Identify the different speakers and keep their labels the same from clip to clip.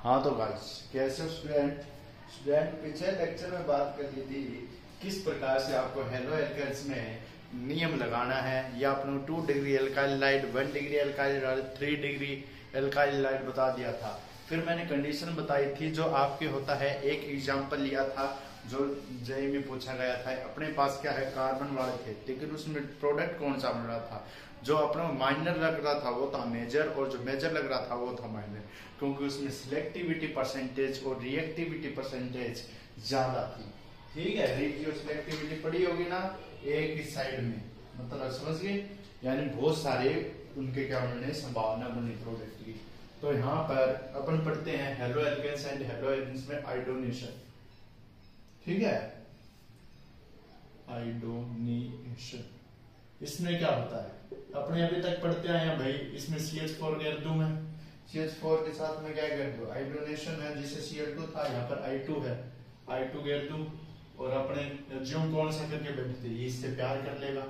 Speaker 1: हाँ तो गाइस, कैसे स्टूडेंट पिछले लेक्चर में बात कर ली थी किस प्रकार से आपको हेलो एल्केन्स में नियम लगाना है, या अपने 2 degree alkyl light, 1 degree alkyl light, 3 degree alkyl light बता दिया था। फिर मैंने कंडीशन बताई थी जो आपके होता है, एक एग्जांपल लिया था जो जेईई में पूछा गया था। अपने पास क्या है, कार्बन वाले थे, लेकिन उसमें प्रोडक्ट कौन सा बन रहा था, जो अपना माइनर लग रहा था वो था मेजर, और जो मेजर लग रहा था वो था माइनर, क्योंकि उसमें सिलेक्टिविटी परसेंटेज और रिएक्टिविटी परसेंटेज ज्यादा थी। ठीक है, जो सिलेक्टिविटी पड़ी होगी ना एक ही साइड में, मतलब समझ गए, यानी बहुत सारे उनके क्या बनने संभावना बनी प्रोडक्ट की। तो यहाँ पर अपन पढ़ते हैं halo alkanes and halo alkanes में आयोडोनेशन। ठीक है, आयोडोनेशन इसमें क्या होता है, अपने अभी तक पढ़ते आए हैं भाई। इसमें CH4 गैर दूं मैं, CH4 के साथ में क्या कर दो, आयोडोनेशन है, जिसे Cl2 था, यहाँ पर I2 है, I2 गैर दूं, और अपने कंज्यूम कौन सा करके बैठते, ये इससे प्यार कर लेगा।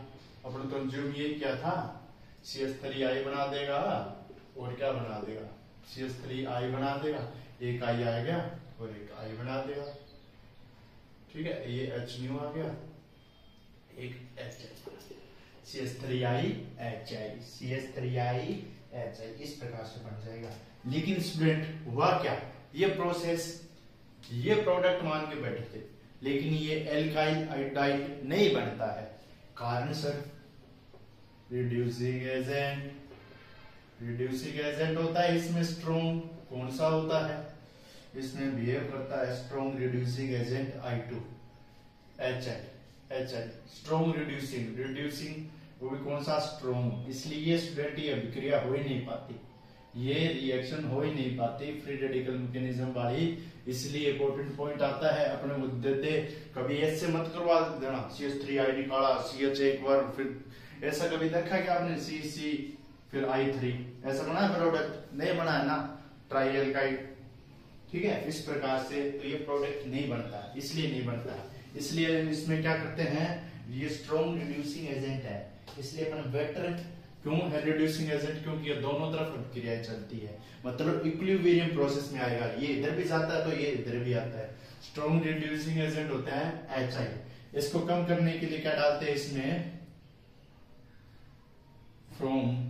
Speaker 1: अपने कंज्यूम ये क्या था, CH3I बना देगा, और क्या बना देगा, CH3I बना देगा, एक I आ गया और एक I बना देगा। ठीक है, ये H न्यू आ गया, एक H CH3I HI इस प्रकार से बन जाएगा। लेकिन स्टूडेंट हुआ क्या, ये प्रोसेस, ये प्रोडक्ट मान के बैठे थे, लेकिन ये एल्काइल आयोडाइड नहीं बनता है। कारण सर, रिड्यूसिंग एजेंट होता है इसमें, स्ट्रॉन्ग कौन सा होता है, इसमें बिहेव करता है strong reducing agent I2 HI strong reducing वो भी कौन सा, स्ट्रॉन्ग। इसलिए स्टूडेंट ये अभिक्रिया हो ही नहीं पाती, ये रिएक्शन हो ही नहीं पाती फ्री रेडिकल मैकेनिज्म वाली। इसलिए इंपॉर्टेंट पॉइंट आता है अपने मुद्दे दे, कभी ऐसे मत करवा देना CH3I निकाला, CH एक बार, फिर ऐसा कभी देखा क्या आपने, CC फिर I3 ऐसा बना है प्रोडक्ट, नहीं बना है ना, ट्राई एल्काइड। ठीक है, इस प्रकार से तो ये प्रोडक्ट नहीं बनता है, इसलिए नहीं बनता है। इसलिए इसमें क्या करते हैं, ये स्ट्रॉन्ग रिड्यूसिंग एजेंट है, इसलिए अपन बेटर क्यों है रिड्यूसिंग एजेंट, क्योंकि ये दोनों तरफ क्रियाएं चलती है, मतलब इक्विलिब्रियम प्रोसेस में आएगा, ये इधर भी जाता है तो ये इधर भी आता है। स्ट्रॉन्ग रिड्यूसिंग एजेंट होता है HI। इसको कम करने के लिए क्या डालते हैं इसमें, from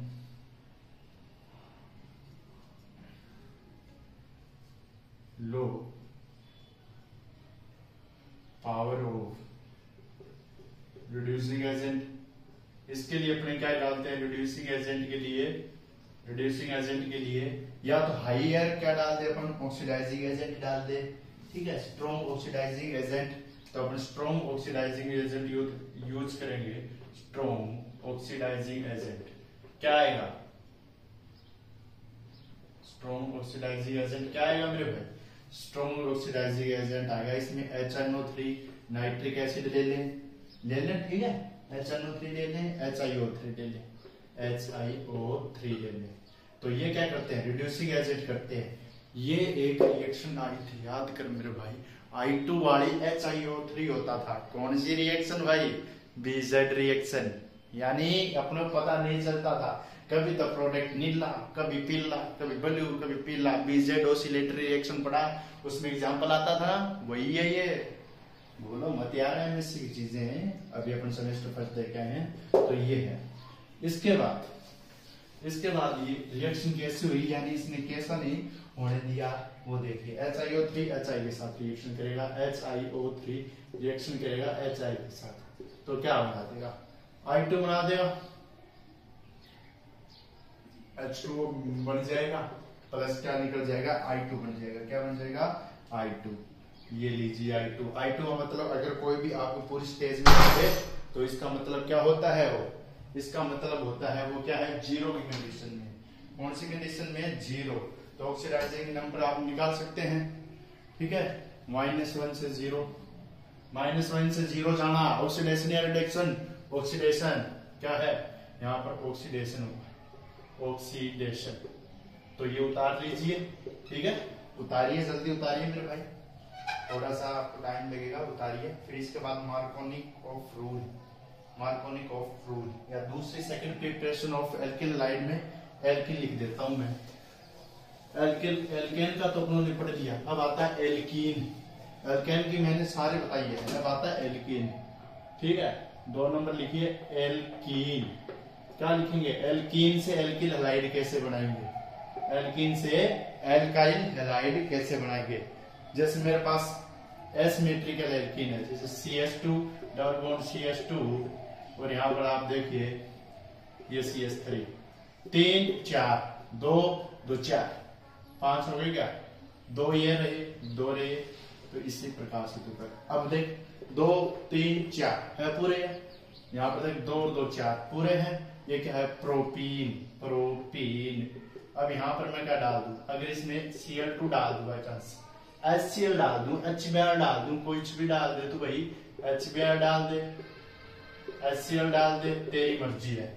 Speaker 1: low power of reducing agent. इसके लिए अपने क्या डालते हैं, रिड्यूसिंग एजेंट के लिए या तो हाइयर क्या डाल दे अपन, ऑक्सीडाइजिंग एजेंट डाल दे। ठीक है, स्ट्रॉन्ग ऑक्सीडाइजिंग एजेंट, तो अपन स्ट्रॉन्ग ऑक्सीडाइजिंग एजेंट यूज करेंगे। स्ट्रॉन्ग ऑक्सीडाइजिंग एजेंट क्या आएगा, स्ट्रॉन्ग ऑक्सीडाइजिंग एजेंट क्या आएगा मेरे भाई, स्ट्रॉन्ग ऑक्सीडाइजिंग एजेंट आएगा इसमें HNO3 नाइट्रिक एसिड ले लें। ठीक है, HNO3 ले लें, HiO3 ले लें, HiO3 ले लें। तो ये क्या करते हैं, रिड्यूसिंग एजेंट करते हैं। ये एक रिएक्शन आई थी, याद कर मेरे भाई, I2 वाली HiO3 होता था। कौन सी रिएक्शन भाई, BZ रिएक्शन, यानी अपने पता नहीं चलता था, कभी तो प्रोडक्ट नीला, कभी पीला, कभी ब्लू, कभी पीला। BZ ऑसिलेटरी रिएक्शन पढ़ा, उसमें एग्जांपल आता था, वही है ये, बोलो मत यार, एमएससी की चीजें हैं, अभी अपन सेमेस्टर फर्स्ट देख आए हैं, तो ये है। इसके बाद ये रिएक्शन कैसे हुई, यानी इसने कैसा नहीं होने दिया वो देखिए। HiO3 HI के साथ रिएक्शन करेगा, HiO3 रिएक्शन करेगा HI के साथ, तो क्या बना देगा, I2 बना देगा, H2 बन जाएगा, प्लस क्या निकल जाएगा, I2 बन जाएगा। क्या बन जाएगा, I2। ये लीजिए I2 का मतलब अगर कोई भी आपको पूरी स्टेज में दे तो इसका मतलब क्या होता है, वो इसका मतलब होता है वो क्या है, जीरो की कंडीशन में। कौन सी कंडीशन में, जीरो। तो ऑक्सीडाइजिंग नंबर आप निकाल सकते हैं। ठीक है, -1 से 0 जाना, ऑक्सीडेशन या रिडक्शन, ऑक्सीडेशन क्या है, यहाँ पर ऑक्सीडेशन होगा, ऑक्सीडेशन। तो ये उतार लीजिए। ठीक है, उतारिए, जल्दी उतारिए मेरे भाई, थोड़ा सा आपको टाइम लगेगा, उतारिए। फिर इसके बाद मार्कोनिक ऑफ रूल या दूसरी सेकंड प्रिपरेशन ऑफ एल्किल लाइड में एल्किल लिख देता हूं मैं, एल्केन का तो अपनों ने पढ़ लिया। अब आता है एल्कीन। एल्केन की मैंने सारे बताई है। अब आता है एल्कीन। ठीक है, 2 नंबर लिखिए एल्कीन। क्या लिखेंगे? एल्कीन से एल्किल हैलाइड कैसे बनाएंगे? एल्कीन से एल्काइल हैलाइड कैसे बनाएंगे? जैसे मेरे पास एसिमेट्रिकल एल्कीन है, जैसे CH2 डबल बॉन्ड CH2, और यहां पर आप देखिए ये CH3, 3 4 2 2 4 5 हो गए क्या? 2 ये रहे, 2 रहे, तो इसी प्रकार से तो कर। अब देख 2 3 4 है पूरे, यहाँ पर देख 2 2 4 पूरे हैं। ये क्या है? प्रोपीन। प्रोपीन। अब यहाँ पर मैं क्या डाल दूं? अगर इसमें Cl2 डाल दूं, बाई चांस HCl डाल दूं, HBr डाल दूं, कुछ भी डाल दे तो भाई HBr डाल दे, HCl डाल दे, तेरी मर्जी है।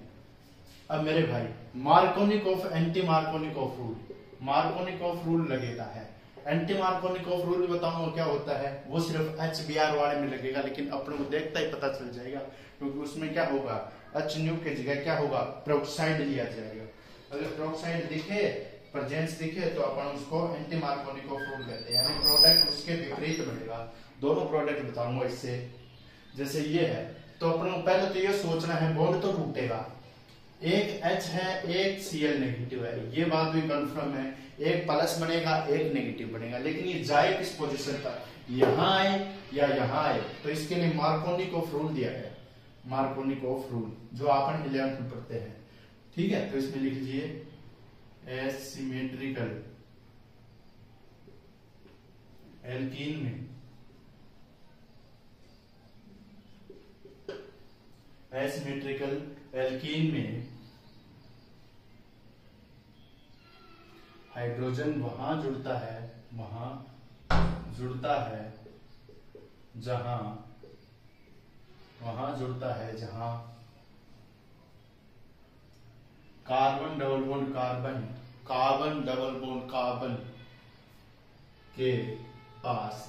Speaker 1: अब मेरे भाई Markovnikov anti Markovnikov rule, Markovnikov rule लगेगा है। एंटी मार्कोनिकॉफ रूल बताऊंगा क्या होता है, वो सिर्फ HBr वाले में लगेगा, लेकिन अपने को देखता ही पता चल जाएगा, क्योंकि उसमें क्या होगा? H न्यू के जगह क्या होगा? पेरोक्साइड लिया जाएगा। अगर पेरोक्साइड दिखे, प्रेजेंस दिखे, तो अपन उसको एंटी मार्कोनिकॉफ रूल कहते हैं, यानी प्रोडक्ट उसके विपरीत मिलेगा। दोनों प्रोडक्ट बताऊंगा इससे। जैसे ये है, तो अपन को पहले तो ये सोचना है बॉन्ड तो टूटेगा, एक H है एक Cl नेगेटिव है, ये बात भी कंफर्म है। एक प्लस बनेगा एक नेगेटिव बनेगा, लेकिन ये जाए किस पोजीशन पर? यहां आए या यहां आए? तो इसके लिए मार्कोनिकॉफ रूल दिया है, मार्कोनिकॉफ रूल, जो अपन 11th में पढ़ते हैं। ठीक है, तो इसमें लिख लीजिए एसिमेट्रिकल एल्कीन में, एसिमेट्रिकल एल्कीन में हाइड्रोजन वहां जुड़ता है, वहां जुड़ता है जहां, वहां जुड़ता है जहां carbon double bond carbon, carbon double bond carbon के पास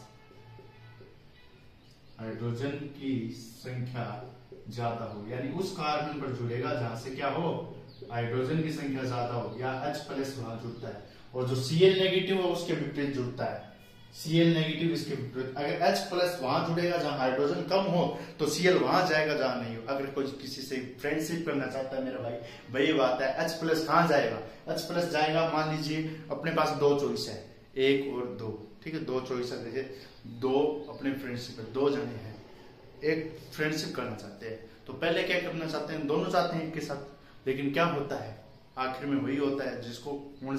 Speaker 1: हाइड्रोजन की संख्या ज्यादा हो, यानी उस कार्बन पर जुड़ेगा जहां से क्या हो? हाइड्रोजन की संख्या ज्यादा हो, या H प्लस वहां जुड़ता है, और जो Cl नेगेटिव है उसके विपरीत जुड़ता है। Cl नेगेटिव इसके विपरीत। अगर H प्लस वहां जुड़ेगा जहां हाइड्रोजन कम हो, तो Cl वहां जाएगा जहां नहीं हो। अगर कोई किसी से फ्रेंडशिप करना चाहता है मेरा भाई, वही बात है, H प्लस कहां जाएगा? H प्लस जाएगा, मान लीजिए अपने पास 2 चॉइस है, 1 और 2, ठीक है, 2 चॉइस है। जैसे 2 अपने फ्रेंडशिप में 2 जने हैं, एक फ्रेंडशिप करना चाहते हैं, तो पहले क्या करना चाहते हैं? दोनों चाहते हैं एक के साथ, लेकिन क्या होता है आखिर में? वही होता है जिसको कौन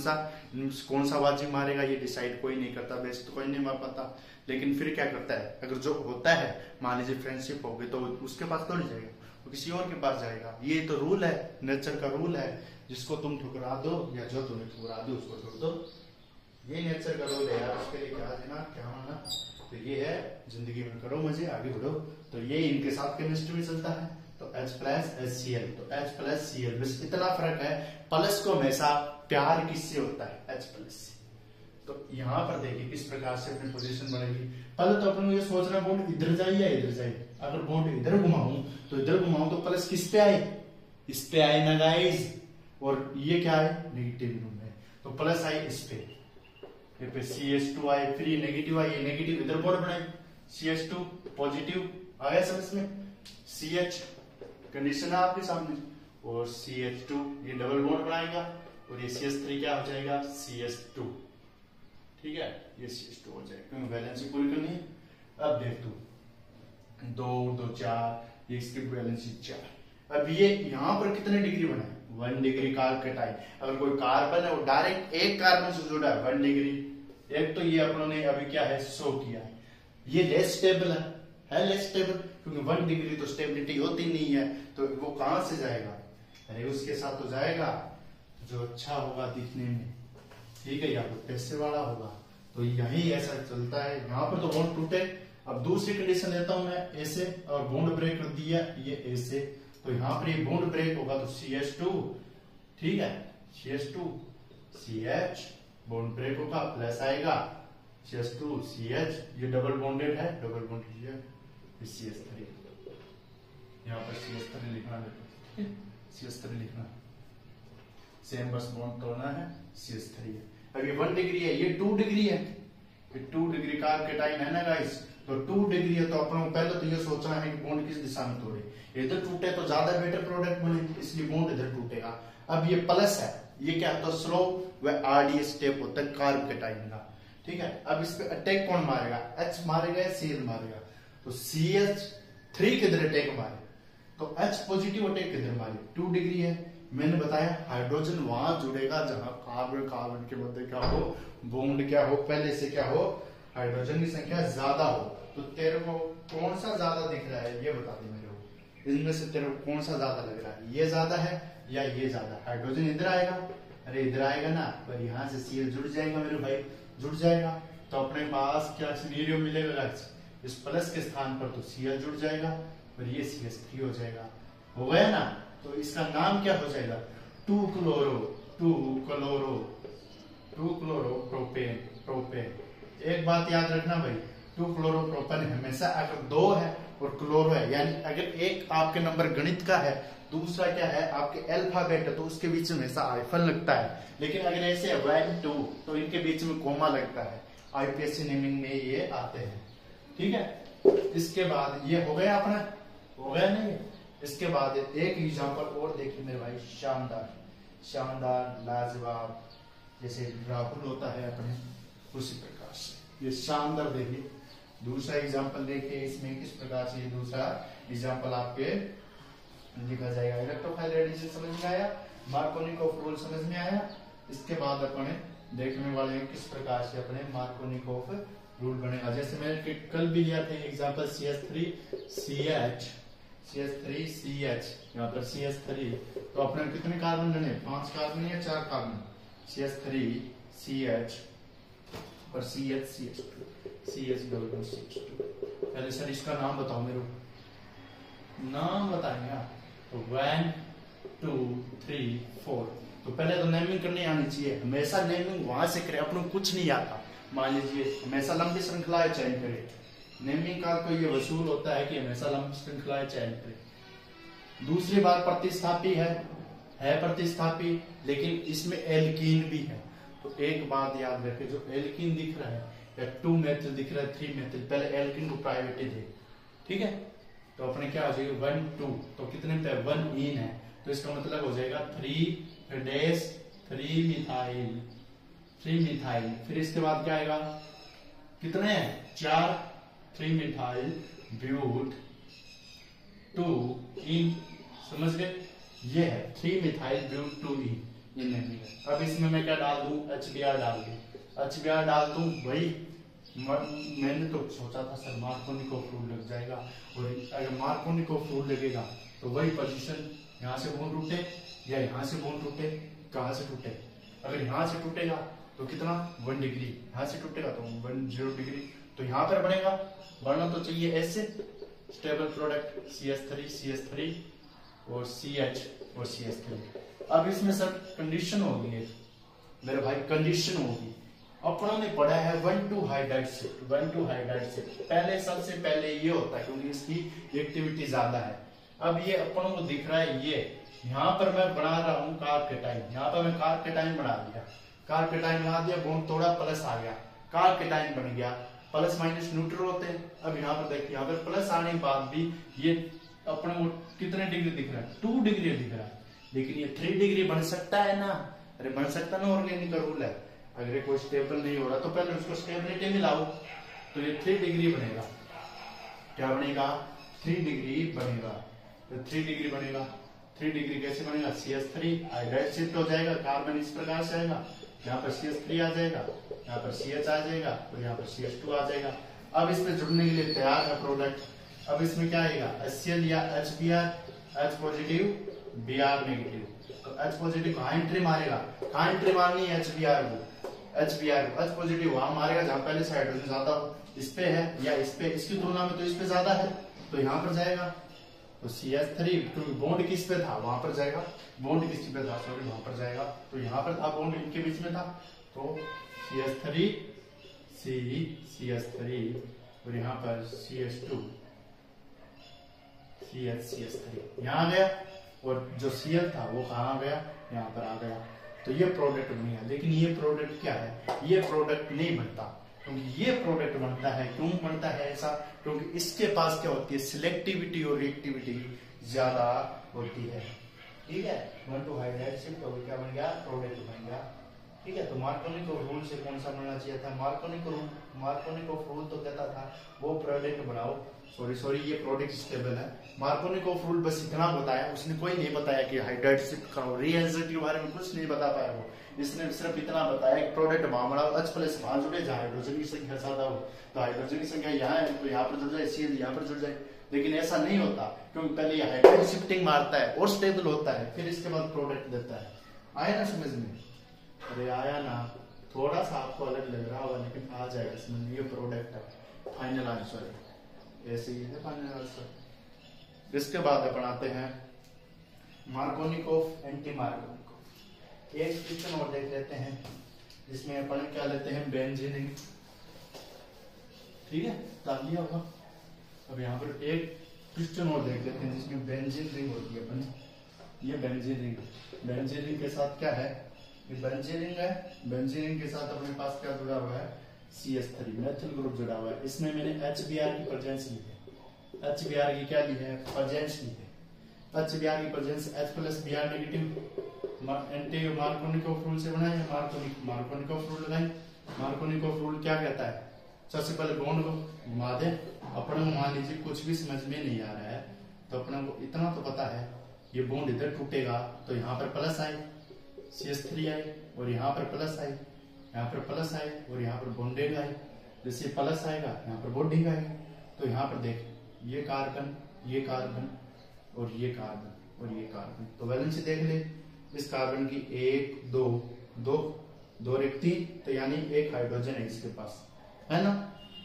Speaker 1: सा बाजी मारेगा ये डिसाइड कोई नहीं करता, वैसे तो कोई नहीं मार पाता, लेकिन फिर क्या करता है? अगर जो होता है, मान लीजिए फ्रेंडशिप हो गई, तो उसके पास थोड़ी जाएगा, वो किसी और के पास जाएगा। ये तो रूल है, नेचर का रूल है, जिसको तुम ठुकरा दो या जो तुम्हें ठुकरा दो उसको छोड़ दो, ये नेचर का रूल है यार। उसके लिए क्या देना क्या होना, तो ये है, जिंदगी में करो मजे, आगे बढ़ो। तो ये इनके साथ केमिस्ट्री में चलता है, तो H प्लस HCl, तो H प्लस Cl, बस इतना फर्क है, प्लस को हमेशा प्यार किससे होता है? H प्लस से। तो यहाँ पर देखिए किस प्रकार से अपनी पोजीशन बनेगी। पहले तो अपन को ये सोचना बॉन्ड इधर जाए या इधर जाए। अगर बॉन्ड इधर घुमाऊं तो इधर घुमाऊं तो प्लस किस पे आए? इस पे आए ना गाइस, और ये क्या है? नेगेटिव में, तो प्लस आए इस पे, फिर CH2 आए, फिर ये नेगेटिव आए, ये नेगेटिव इधर बॉन्ड बनाए, CH2 पॉजिटिव आ गया समझ में, CH कंडीशन है आपके सामने, और CH2 ये डबल बॉन्ड बनाएगा, और ये CH3 क्या हो जाएगा? CH2, ठीक है, ये CH2 हो जाएगा, क्योंकि वैलेंसी पूरी करनी है। अब देख तू 2 2 4, ये इसकी वैलेंसी 4। अब ये यहाँ पर कितने डिग्री बना है? 1 डिग्री कार्बोकेटाइन। अगर कोई कार्बन है वो डायरेक्ट एक कार्बन से जुड़ा है 1 डिग्री, एक तो ये अपनों ने अभी क्या है शो किया है, ये लेस स्टेबल है लेस स्टेबल, क्योंकि 1 डिग्री तो स्टेबिलिटी होती नहीं है, तो वो कहां से जाएगा? अरे उसके साथ तो जाएगा जो अच्छा होगा दिखने में, ठीक है, या तो पैसे वाला होगा। तो यही ऐसा चलता है, यहाँ पर तो बॉन्ड टूटे। अब दूसरी कंडीशन लेता हूं मैं ऐसे, और बॉन्ड ब्रेक कर दिया ये ऐसे, तो यहाँ पर ये बॉन्ड ब्रेक होगा तो CH2, ठीक है, CH2 CH बॉन्ड ब्रेक होगा, प्लस आएगा CH2 CH, ये डबल बॉन्डेड है, डबल बॉन्ड किया, CH3, यहाँ पर CH3 लिखना है, CH3 लिखना, सेम बस बॉन्ड तोड़ना है, CH3 है। अब ये 1 डिग्री है, ये 2 डिग्री है, ये 2 डिग्री का कैटाइन है ना गाइस, तो 2 डिग्री है, तो अपन पहले तो ये सोचना है कि बॉन्ड किस दिशा में तोड़े, इधर टूटे तो ज्यादा बेटर प्रोडक्ट बने, इसलिए बॉन्ड इधर टूटेगा। अब ये प्लस है, ये क्या होता है स्लो व आरडीएस स्टेप होता है कार्ब कैटाइन का, ठीक है। अब इस पे अटैक कौन मारेगा, H मारेगा या Cl मारेगा, तो CH3 किधर अटैक मारे, तो H पॉजिटिव अटैक किधर मारे, 2 डिग्री है। मैंने बताया हाइड्रोजन वहां जुड़ेगा जहां कार्बन कार्बन के मध्य क्या हो, बॉन्ड क्या हो, पहले से क्या हो, हाइड्रोजन की संख्या ज्यादा हो। तो तेरे को कौन सा ज्यादा दिख रहा है ये बता दे मेरे को, इनमें से तेरे को कौन सा ज्यादा लग रहा है, ये ज्यादा है या ये ज्यादा। हाइड्रोजन इधर आएगा, अरे इधर आएगा ना, पर यहाँ से Cl जुड़ जाएगा मेरे भाई, जुड़ जाएगा, तो अपने पास क्या सिनेरियो मिलेगा, इस प्लस के स्थान पर तो Cl जुड़ जाएगा और ये CH3 हो जाएगा, हो गया ना। तो इसका नाम क्या हो जाएगा, 2 क्लोरो प्रोपेन। एक बात याद रखना भाई, 2 क्लोरोप्रोपेन हमेशा अगर 2 है और क्लोरो है, यानी अगर एक आपके नंबर गणित का है, दूसरा क्या है आपके अल्फाबेट है, तो उसके बीच में हमेशा हाइफन लगता है। लेकिन अगर ऐसे 1 2 तो इनके बीच में कोमा लगता है, आईपीएससी नेमिंग में ये आते हैं, ठीक है। इसके बाद ये हो गया अपना, हो गया नहीं, इसके बाद एक एग्जांपल और देखिए मेरे भाई, शानदार लाजवाब, जैसे राहुल होता है अपने, उसी प्रकार से ये शानदार। देखिए दूसरा एग्जांपल देखिए, इसमें किस प्रकार से दूसरा एग्जांपल आपके लिखा जाएगा। इलेक्ट्रोफाइल रेडिएशन समझ में आया, मार्कोनिकोफ रूल समझ में आया। इसके बाद अपने देखने वाले हैं किस प्रकार से अपने मार्कोनिकोफ रूल बनेगा। जैसे मैंने कल भी लिया था एग्जांपल CH3CH, यहाँ पर CH3, तो अपने कितने कार्बन बने, 5 कार्बन या 4 कार्बन, CH3CH और CH2। पहले सर इसका नाम बताओ मेरे को, नाम बताएंगे आप, तो 1 2 3 4, तो पहले तो नेमिंग करनी आनी चाहिए, हमेशा नेमिंग वहां से करें, अपने कुछ नहीं आता। मान लीजिए हमेशा लंबी श्रृंखलाएं चयन करें, नेमिंग का तो ये वसूल होता है कि हमेशा लंबी श्रृंखलाएं चयन करें। दूसरी बात प्रतिस्थापी है प्रतिस्थापी, लेकिन इसमें एल्कीन भी है, तो एक बात याद रखें, जो एल्कीन दिख रहा है या 2 मेथिल दिख रहा है 3 मेथिल, पहले एल्कीन को प्रायोरिटी दे, ठीक है। तो अपने क्या हो जाएगा 1 2, तो कितने पे 1 इन है, तो इसका मतलब हो जाएगा 3 मिथाइल, फिर इसके बाद क्या आएगा, कितने हैं 4, 3 मिथाइल ब्यूट 2 इन, समझ गए, ये है 3 मिथाइल ब्यूट 2 इन, ये नहीं है। अब इसमें मैं क्या डाल दूं, HBr डाल दूं, वही मैंने तो सोचा था सर मार्कोनिकोफ रूल लग जाएगा, और अगर मार्कोनिकोफ रूल लगेगा तो वही पोजीशन, यहाँ से बॉन्ड टूटे या यहाँ से बॉन्ड टूटे, कहाँ से टूटे, अगर यहाँ से टूटेगा तो कितना 1 डिग्री, यहाँ से टूटेगा तो 10 डिग्री, तो यहाँ पर बनेगा, बनना तो चाहिए ऐसे स्टेबल प्रोडक्ट CH3 और CH और CH3। अब इसमें सर कंडीशन होगी मेरे भाई, कंडीशन होगी, अपनों ने पढ़ा है 1,2 हाइड्राइड से पहले, सबसे पहले ये होता है क्योंकि इसकी एक्टिविटी ज्यादा है। अब ये अपनों को दिख रहा है, ये यहाँ पर मैं बना रहा हूँ कार्बकेटाइन, यहाँ पर मैं कार्बकेटाइन बना दिया, कार्बकेटाइन बना दिया, बॉन्ड तोड़ा, प्लस आ गया, कार्बकेटाइन बन गया, प्लस माइनस न्यूट्रल होते हैं। अब यहाँ पर देखिए, यहाँ पर प्लस आने के बाद भी ये अपने को कितने डिग्री दिख रहा है, 2 डिग्री दिख रहा है, लेकिन ये 3 डिग्री बन सकता है ना, अरे बन सकता ना, ऑर्गेनिक रूल है। अगर कोई स्टेबल नहीं हो रहा तो पहले उसको स्टेबिलिटी में लाओ, तो ये 3 डिग्री बनेगा, क्या बनेगा 3 डिग्री बनेगा, तो 3 डिग्री बनेगा। 3 डिग्री कैसे बनेगा, CH3 हाइड्राइड शिफ्ट हो जाएगा, कार्बन इस प्रकार से आएगा, यहाँ पर CH3 आ जाएगा, यहाँ पर CH आ जाएगा, और यहाँ पर CH2 आ जाएगा। अब इसमें जुड़ने के लिए तैयार है प्रोडक्ट। अब इसमें क्या आएगा, HCl या HBr, H positive Br negative, तो H पॉजिटिव कहाँ एंट्री मारेगा, कहाँ एंट्री मारनी है HBr को, H पॉजिटिव वहां मारेगा जहां पहले से हाइड्रोजन ज्यादा हो, इस पे है या इस पे, इसकी तुलना में तो इस पे ज्यादा है, तो यहाँ पर जाएगा, तो CH3 क्योंकि बॉन्ड किस पे था वहां पर जाएगा, बॉन्ड किस पे था सॉरी वहां पर जाएगा, तो यहाँ पर था बॉन्ड इनके बीच में था, तो CH3 और यहाँ पर CH2 CH3 यहाँ आ गया, और जो Cl था वो कहाँ आ गया, यहाँ पर आ गया। तो ये प्रोडक्ट बनेगा। लेकिन ये प्रोडक्ट क्या है, ये प्रोडक्ट नहीं बनता, क्योंकि ये प्रोडक्ट बनता है। क्यों बनता है ऐसा, क्योंकि इसके पास क्या होती है, सिलेक्टिविटी और रिएक्टिविटी ज्यादा होती है। ठीक है, 1 to हाइड्राइड शिफ्ट हो क्या बन गया, प्रोडक्ट बन गया। ठीक है, तो मार्कोनिकोव रूल से कौन सा बनना चाहिए था, मार्कोनिकोव रूल तो कहता था वो प्रोडक्ट बनाओ, सॉरी ये प्रोडक्ट स्टेबल है। मार्कोनिकोव रूल बस इतना बताया, उसने कोई नहीं बताया कि हाइड्राइड शिफ्ट करो, रीएंजिट के बारे में कुछ नहीं बता पाया वो। इसने सिर्फ इतना बताया कि प्रोडक्ट वहां बनाओ, H प्लस वहां जुड़े, जहां हाइड्रोजन की संख्या ज्यादा हो तो हाइड्रोजन की संख्या यहाँ है तो यहाँ पर जुड़ जाए, Cl यहाँ पर जुड़ जाए। लेकिन ऐसा नहीं होता, क्योंकि पहले ये हाइड्राइड शिफ्टिंग मारता है और स्टेबल होता है, फिर इसके बाद प्रोडक्ट देता है। आया ना समझ में, अरे आया ना, थोड़ा सा आपको अलग लग रहा होगा लेकिन आ जाएगा समझ में। ये प्रोडक्ट है, फाइनल आंसर है, ऐसे ही है फाइनल आंसर। इसके बाद अपन आते हैं मार्कोनिकोव, एंटी मार्कोनिकोव। एक क्वेश्चन और देख लेते हैं जिसमें अपन क्या लेते हैं, बेंजीन रिंग। ठीक है, डाल लिया होगा। अब यहाँ पर एक क्वेश्चन और देख लेते हैं जिसमें बेंजीन रिंग होती है अपन, ये बेंजीन रिंग। बेंजीन रिंग के साथ क्या है, ये बेंजीन रिंग है। बेंजीन रिंग के साथ अपने पास क्या जुड़ा हुआ है, CH3 मेथिल ग्रुप जुड़ा हुआ है। इसमें मैंने HBr की प्रेजेंस ली है, HBr की क्या ली है, प्रेजेंस ली है। HBr की presence H plus Br negative anti Markovnikov rule से बना है। मार्कोनिकोव रूल लगाए। मार्कोनिकोव रूल क्या कहता है, सबसे पहले बॉन्ड को घुमा दे। अपने को मान लीजिए कुछ भी समझ में नहीं आ रहा है तो अपने को इतना तो पता है, ये बॉन्ड इधर टूटेगा तो यहाँ पर प्लस आए, CH3 आए, और यहाँ पर प्लस आए, यहाँ पर प्लस आए, और यहाँ पर बॉन्डेड आए। जैसे प्लस आएगा यहाँ पर बॉन्डिंग आएगा। तो यहाँ पर देख, ये कार्बन, ये कार्बन, और ये कार्बन, और ये कार्बन, तो वैलेंसी देख ले। इस कार्बन की 1 2 2 2 और 1 3, तो यानी एक हाइड्रोजन है इसके पास, है ना।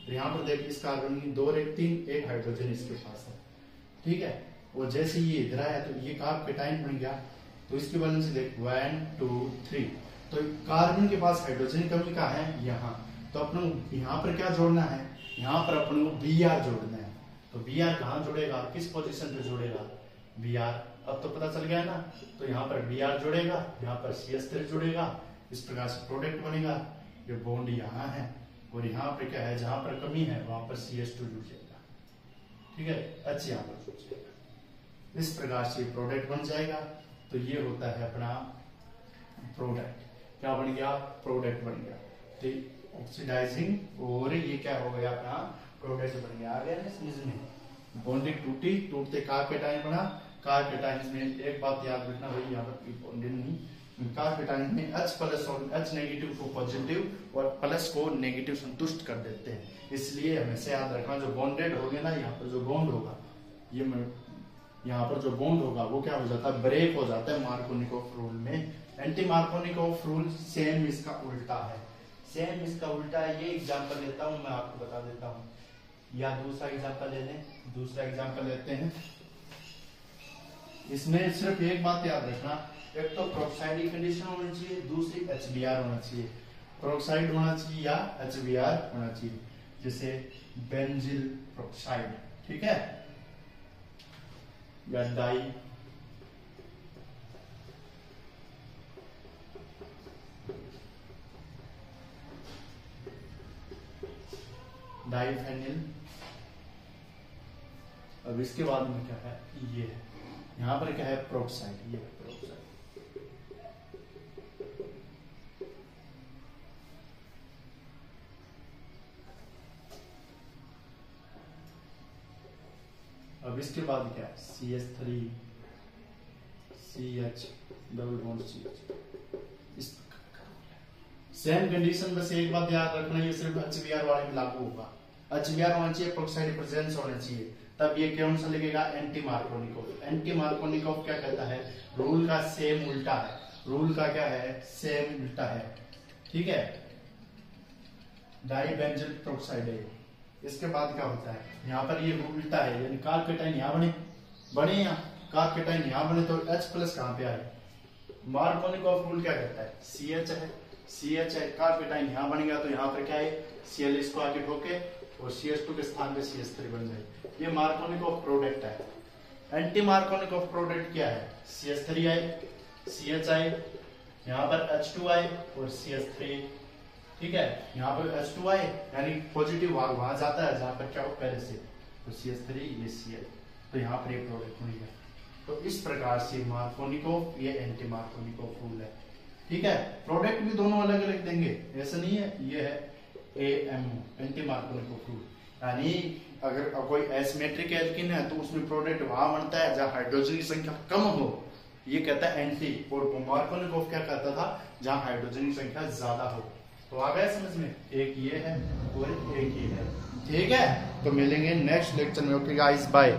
Speaker 1: तो यहाँ पर देख, इस कार्बन की 2 और 1 3, एक हाइड्रोजन इसके पास है। ठीक है, और जैसे ये इधर आया तो ये कार्बोकेटाइन बन गया। तो इसकी वैलेंसी देख 1 2 3, तो कार्बन के पास हाइड्रोजन की कमी का है यहाँ। तो अपन यहाँ पर क्या जोड़ना है, यहाँ पर अपन को Br जोड़ना है। तो Br कहाँ जुड़ेगा, किस पोजीशन पे जुड़ेगा, Br। अब तो पता चल गया ना। तो यहाँ पर Br जुड़ेगा, यहाँ पर CH3 जुड़ेगा, इस प्रकार से प्रोडक्ट बनेगा। ये बॉन्ड यहाँ है, और यहाँ पे क्या है, जहां पर कमी है वहां पर CH2 जुड़ जाएगा। ठीक है, H यहाँ पर जुड़ जाएगा। इस प्रकार से प्रोडक्ट बन जाएगा। तो ये होता है अपना प्रोडक्ट। क्या बन गया, प्रोडक्ट बन गया। तो ऑक्सीडाइजिंग, और ये क्या हो गया, अपना प्रोडक्ट बन गया। आ गया ना समझ में। बॉन्डिंग टूटी, टूटते कार्बोकेटाइन बना। कार्बोकेटाइन में एक बात याद रखना भाई, यहाँ पर बॉन्डिंग नहीं, कार्बोकेटाइन में H प्लस और H नेगेटिव को पॉजिटिव और प्लस को नेगेटिव संतुष्ट कर देते हैं। इसलिए हमेशा याद रखना, जो बॉन्डेड हो गए ना, यहाँ पर जो बॉन्ड होगा, ये यहाँ पर जो बॉन्ड होगा वो क्या हो जाता है, ब्रेक हो जाता है मार्कोनिकोव रूल में। एंटी मार्कोनिकोव रूल सेम इसका उल्टा है, सेम इसका उल्टा है। ये एग्जाम्पल लेता हूँ मैं, आपको बता देता हूँ, या दूसरा एग्जाम्पल ले लें। दूसरा एग्जाम्पल लेते हैं। इसमें सिर्फ एक बात याद रखना, एक तो प्रोक्साइड की कंडीशन होनी चाहिए, दूसरी HBr होना चाहिए। प्रोक्साइड होना चाहिए या HBr होना चाहिए, जैसे बेंजिल प्रोक्साइड, ठीक है, या डाइफेनिल। अब इसके बाद में क्या है, ये है, यहाँ पर क्या है, प्रोक्साइड, ये है प्रोक्साइड। अब इसके बाद क्या है, CH3 CH double bond CH। इस सेम कंडीशन, बस एक बात याद रखना, ये सिर्फ HBr वाले में लागू होगा। HBr होना चाहिए, प्रोक्साइड प्रेजेंस होना चाहिए, तब ये कौन सा लगेगा, एंटी मार्कोनिकोव। एंटी मार्कोनिकोव क्या कहता है, रूल का सेम उल्टा है। रूल का क्या है, सेम उल्टा है। ठीक है, डाइबेंजिल प्रोक्साइड है। इसके बाद क्या होता है, यहाँ पर ये उल्टा है, यानी कार्बोकेटाइन यहाँ बने यहाँ कार्बोकेटाइन यहाँ बने, तो H प्लस कहाँ पे आए। मार्कोनिकोव रूल क्या कहता है, CH है, CH है, कार्बोकेटाइन यहाँ बनेगा तो यहाँ पर क्या है, Cl इसको आगे ठोके और CH2 के स्थान पे CH3 बन जाए। ये मार्कोनिकोव प्रोडक्ट है। एंटी मार्कोनिकोव प्रोडक्ट क्या है, CH3 आए, CH आए, यहाँ पर H2 आए और CH3, ठीक है। यहाँ पर H2 आए यानी पॉजिटिव वहां जाता है जहां पर क्या हो पहले से, तो CH3 ये Cl, तो यहाँ पर ये प्रोडक्ट हुई है। तो इस प्रकार से मार्कोनिकोव ये एंटी मार्कोनिकोव रूल है, ठीक है। प्रोडक्ट भी दोनों अलग अलग देंगे, ऐसा नहीं है। ये है AMO एंटी मार्कोनिकोव रूल, यानी अगर कोई एसिमेट्रिक एल्कीन है तो उसमें प्रोडक्ट वहां बनता है जहां हाइड्रोजन की संख्या कम हो, ये कहता है एंटी। और मार्कोनिकोव क्या कहता था, जहां हाइड्रोजन की संख्या ज्यादा हो। तो आ गया समझ में, एक ये है और एक ये है, ठीक है। तो मिलेंगे नेक्स्ट लेक्चर में। Okay guys, bye.